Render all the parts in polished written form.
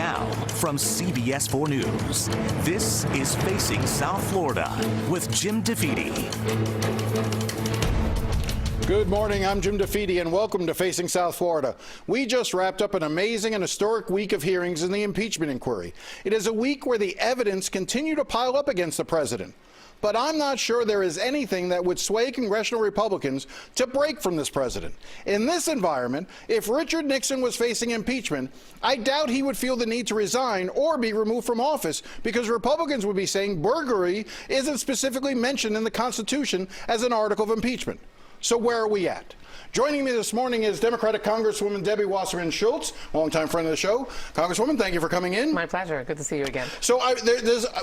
Now, from CBS 4 News, this is Facing South Florida with Jim DeFede. Good morning, I'm Jim DeFede, and welcome to Facing South Florida. We just wrapped up an amazing and historic week of hearings in the impeachment inquiry. It is a week where the evidence continued to pile up against the president. But I'm not sure there is anything that would sway congressional Republicans to break from this president. In this environment, if Richard Nixon was facing impeachment, I doubt he would feel the need to resign or be removed from office, because Republicans would be saying burglary isn't specifically mentioned in the Constitution as an article of impeachment. So where are we at? Joining me this morning is Democratic Congresswoman Debbie Wasserman Schultz, longtime friend of the show. Congresswoman, thank you for coming in. My pleasure. Good to see you again. So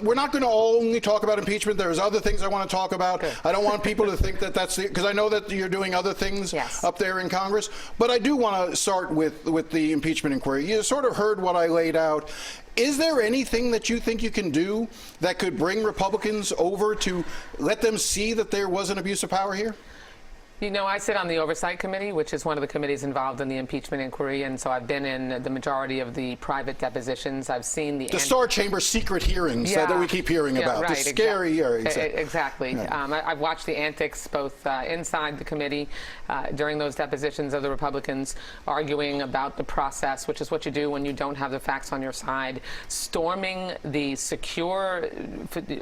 we're not going to only talk about impeachment. There's other things I want to talk about. Good. I don't want people to think that that's because I know that you're doing other things up there in Congress. But I do want to start with the impeachment inquiry. You sort of heard what I laid out. Is there anything that you think you can do that could bring Republicans over to let them see that there was an abuse of power here? You know, I sit on the Oversight Committee, which is one of the committees involved in the impeachment inquiry, and so I've been in the majority of the private depositions. I've seen the Star Chamber secret hearings that we keep hearing about. Right, the scary areas. Exactly. Yeah. I've watched the antics both inside the committee during those depositions of the Republicans arguing about the process, which is what you do when you don't have the facts on your side, storming the secure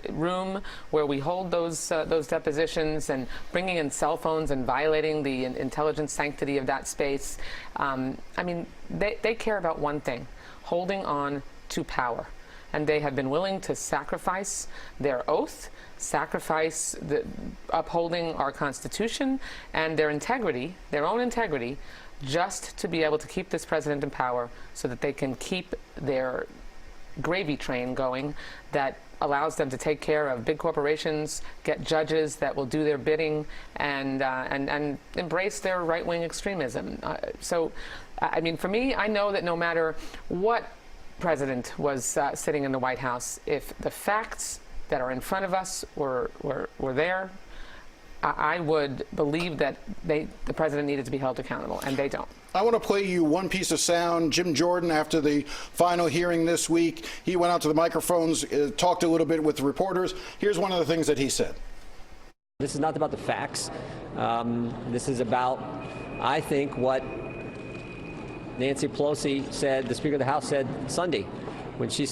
room where we hold those depositions and bringing in cell phones and violating the intelligence sanctity of that space. I mean, they care about one thing: holding on to power. And they have been willing to sacrifice their oath, sacrifice upholding our Constitution and their integrity, their own integrity, just to be able to keep this president in power so that they can keep their gravy train going that allows them to take care of big corporations, get judges that will do their bidding, and embrace their right-wing extremism. So, I mean, for me, I know that no matter what president was sitting in the White House, if the facts that are in front of us were there, I would believe that the president needed to be held accountable, and they don't. I want to play you one piece of sound. Jim Jordan, after the final hearing this week, he went out to the microphones, talked a little bit with the reporters. Here's one of the things that he said. This is not about the facts. This is about, I think, what Nancy Pelosi said, the Speaker of the House said Sunday, when she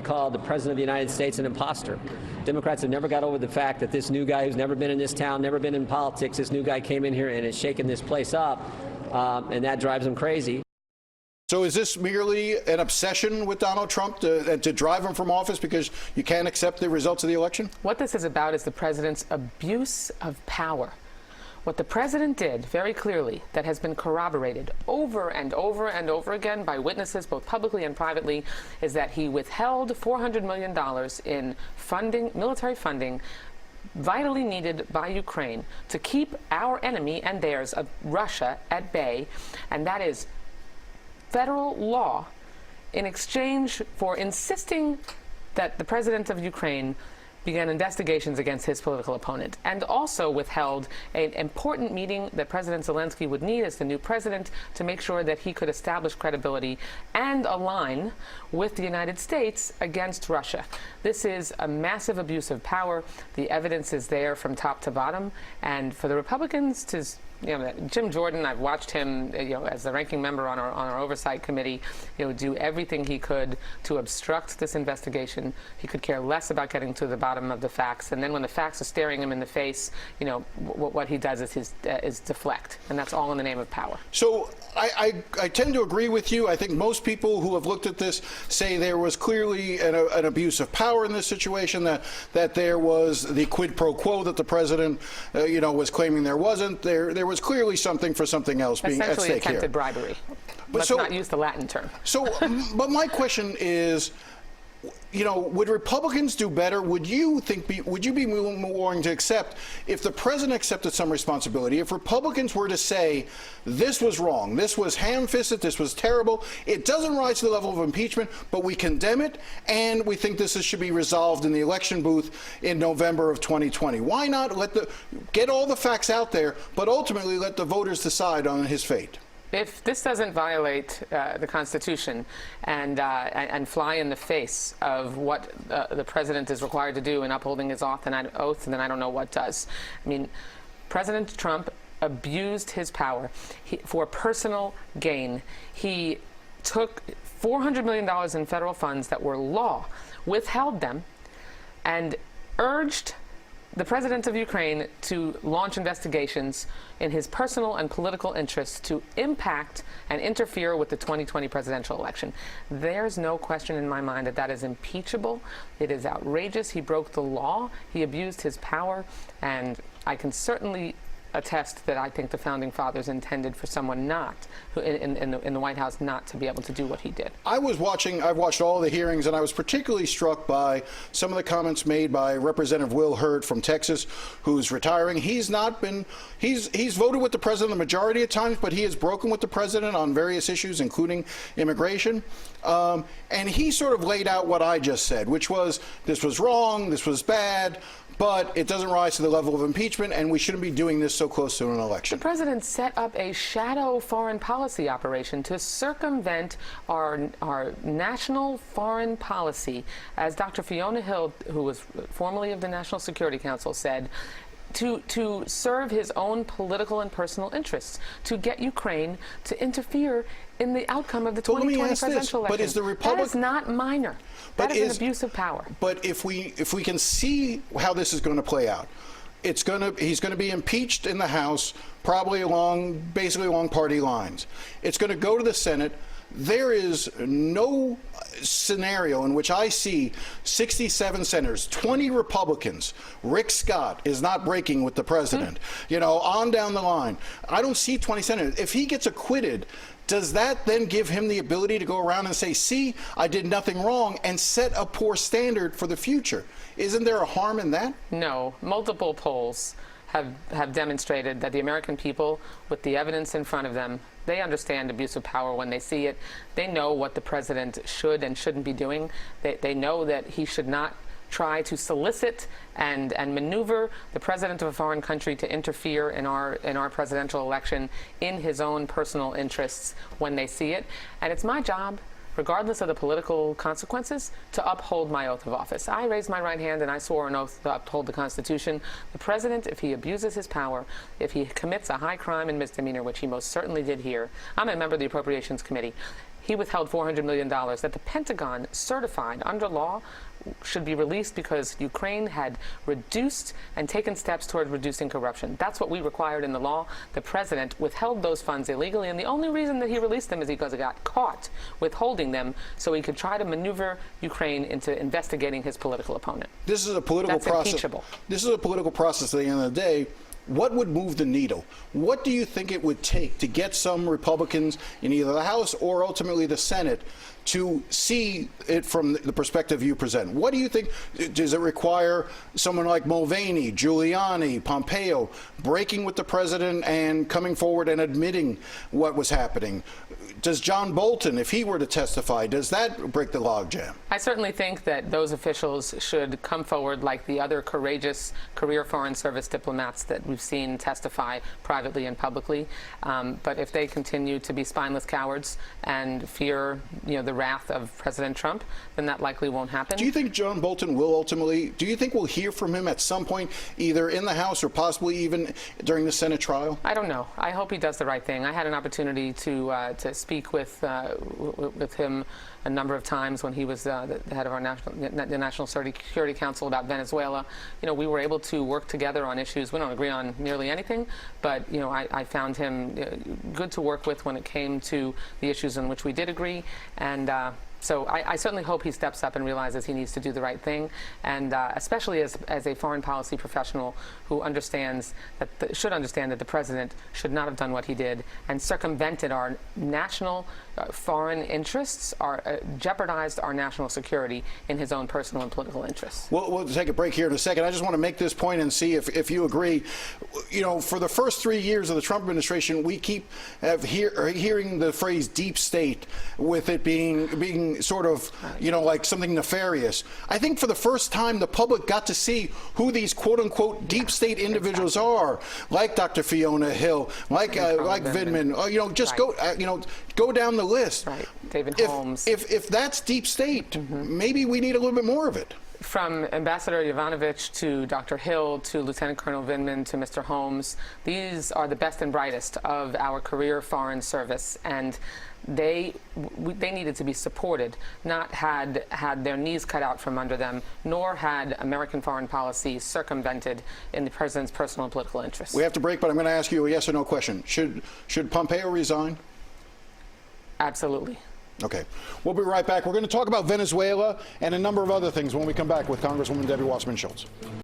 called the President of the United States an imposter. Democrats have never got over the fact that this new guy who's never been in this town, never been in politics, this new guy came in here and has shaken this place up, and that drives them crazy. So is this merely an obsession with Donald Trump to drive him from office because you can't accept the results of the election? What this is about is the president's abuse of power. What the president did very clearly, that has been corroborated over and over and over again by witnesses, both publicly and privately, is that he withheld $400 million in funding, military funding, vitally needed by Ukraine to keep our enemy and theirs of Russia at bay, and that is federal law, in exchange for insisting that the president of Ukraine began investigations against his political opponent, and also withheld an important meeting that President Zelensky would need as the new president to make sure that he could establish credibility and align with the United States against Russia. This is a massive abuse of power. The evidence is there from top to bottom, and for the Republicans to, you know, Jim Jordan, I've watched him, you know, as the ranking member on our Oversight Committee, you know, do everything he could to obstruct this investigation. He could care less about getting to the bottom of the facts, and then when the facts are staring him in the face, you know, what he does is deflect, and that's all in the name of power. So I tend to agree with you. I think most people who have looked at this say there was clearly an abuse of power in this situation, that there was the quid pro quo that the president, you know, was claiming there wasn't. There was clearly something for something else being at stake here. Essentially attempted bribery. Let's not use the Latin term. So, but my question is, you know, would Republicans do better? Would you be willing to accept if the president accepted some responsibility? If Republicans were to say, this was wrong, this was ham-fisted, this was terrible, it doesn't rise to the level of impeachment, but we condemn it, and we think this should be resolved in the election booth in November of 2020. Why not get all the facts out there, but ultimately let the voters decide on his fate? if this doesn't violate the Constitution and fly in the face of what the president is required to do in upholding his oath, then I don't know what does. I mean, President Trump abused his power for personal gain. He took $400 million in federal funds that were law, withheld them, and urged the president of Ukraine to launch investigations in his personal and political interests to impact and interfere with the 2020 presidential election. There's no question in my mind that that is impeachable. It is outrageous. He broke the law. He abused his power. And I can certainly attest that I think the founding fathers intended for someone not, in the White House, not to be able to do what he did. I've watched all the hearings, and I was particularly struck by some of the comments made by Representative Will Hurd from Texas, who's retiring. He's voted with the president the majority of times, but he has broken with the president on various issues, including immigration. And he sort of laid out what I just said, which was this was wrong, this was bad, but it doesn't rise to the level of impeachment, and we shouldn't be doing this so close to an election. The president set up a shadow foreign policy operation to circumvent our national foreign policy, as Dr. Fiona Hill, who was formerly of the National Security Council, said, to serve his own political and personal interests, to get Ukraine to interfere in the outcome of the 2020 presidential election. But is the Republic— That is not minor. That is an abuse of power. But if we can see how this is going to play out, he's going to be impeached in the House, probably basically along party lines. It's going to go to the Senate. There is no scenario in which I see 67 senators, 20 Republicans. Rick Scott is not breaking with the president. You know, on down the line. I don't see 20 senators. If he gets acquitted, does that then give him the ability to go around and say, see, I did nothing wrong, and set a poor standard for the future? Isn't there a harm in that? No. Multiple polls have demonstrated that the American people, with the evidence in front of them, they understand abuse of power when they see it. They know what the president should and shouldn't be doing. They know that he should not try to solicit and maneuver the president of a foreign country to interfere in our presidential election in his own personal interests when they see it. And it's my job, regardless of the political consequences, to uphold my oath of office. I raised my right hand and I swore an oath to uphold the Constitution. The president, if he abuses his power, if he commits a high crime and misdemeanor, which he most certainly did here— I'm a member of the Appropriations Committee— he withheld $400 million that the Pentagon certified under law should be released because Ukraine had reduced and taken steps toward reducing corruption. That's what we required in the law. The president withheld those funds illegally, and the only reason that he released them is because he got caught withholding them so he could try to maneuver Ukraine into investigating his political opponent. This is a political That's process. Impeachable. This is a political process at the end of the day. What would move the needle? What do you think it would take to get some Republicans in either the House or ultimately the Senate to see it from the perspective you present? What do you think? Does it require someone like Mulvaney, Giuliani, Pompeo breaking with the president and coming forward and admitting what was happening? Does John Bolton, if he were to testify, does that break the logjam? I certainly think that those officials should come forward like the other courageous career Foreign Service diplomats that we've seen testify privately and publicly. But if they continue to be spineless cowards and fear, the wrath of President Trump, then that likely won't happen. Do you think John Bolton will ultimately— do you think we'll hear from him at some point, either in the House or possibly even during the Senate trial? I don't know. I hope he does the right thing. I had an opportunity to speak with him a number of times when he was the head of our National Security Council about Venezuela. We were able to work together on issues. We don't agree on nearly anything, but I found him good to work with when it came to the issues in which we did agree. And so I certainly hope he steps up and realizes he needs to do the right thing, and especially as a foreign policy professional who should understand that the president should not have done what he did and circumvented our national foreign interests jeopardized our national security in his own personal and political interests. We'll take a break here in a second. I just want to make this point and see if you agree. You know, for the first 3 years of the Trump administration, we keep hearing the phrase deep state, with it being sort of, you know, like something nefarious. I think for the first time, the public got to see who these quote-unquote deep state individuals are, like Dr. Fiona Hill, like Vindman. You know, just go down the list. Right, David Holmes. If that's deep state, maybe we need a little bit more of it. From Ambassador Yovanovitch to Dr. Hill to Lieutenant Colonel Vindman to Mr. Holmes, these are the best and brightest of our career foreign service, and they needed to be supported, not had their knees cut out from under them, nor had American foreign policy circumvented in the president's personal and political interests. We have to break, but I'm going to ask you a yes or no question. Should Pompeo resign? Absolutely. Okay. We'll be right back. We're going to talk about Venezuela and a number of other things when we come back with Congresswoman Debbie Wasserman Schultz.